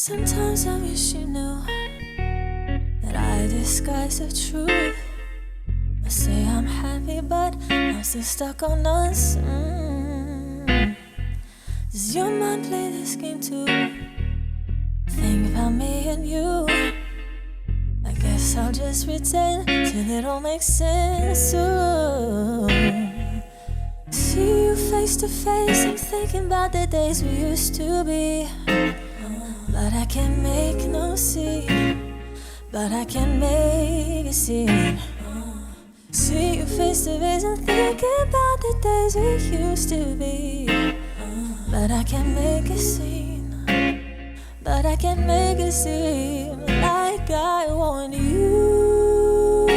Sometimes I wish you knew that I disguise the truth. I say I'm happy, but I'm still stuck on us. Does your mind play this game too? Think about me and you. I guess I'll just pretend till it all makes sense too. See you face to face, I'm thinking about the days we used to be. But I can't make no scene. But I can make a scene. See you face to face, I'm thinking about the days we used to be. But I can make a scene. But I can make it seem like I want you.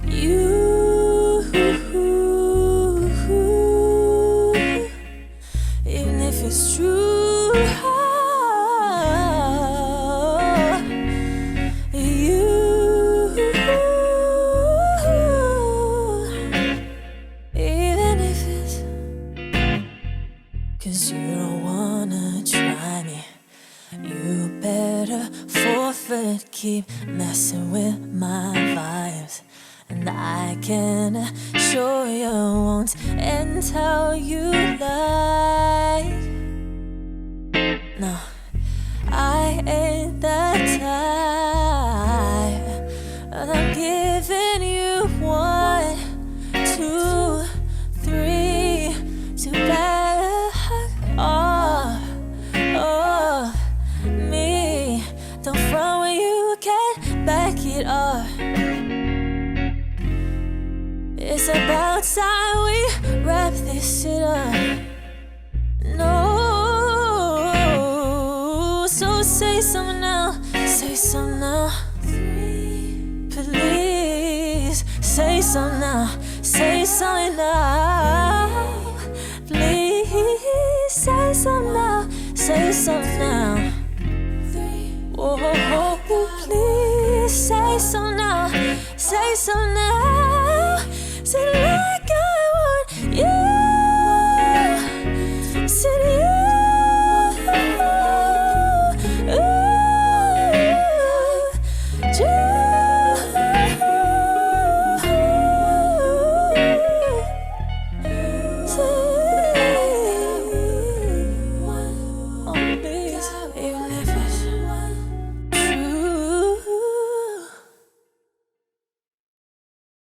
You. Even if it's true. Cause you don't wanna try me. You better forfeit, keep messing with my vibes. And I can assure you won't end how you like. No, I ain't that type. But I'm giving you 1, 2, 3 to back off me. Don't front when you can't back it up. It's about time we wrap this shit up. No, so say something now. Say something now. Please say something now. Say something now. Please say something now. Say something now. Oh, please say something now. Say something now. Say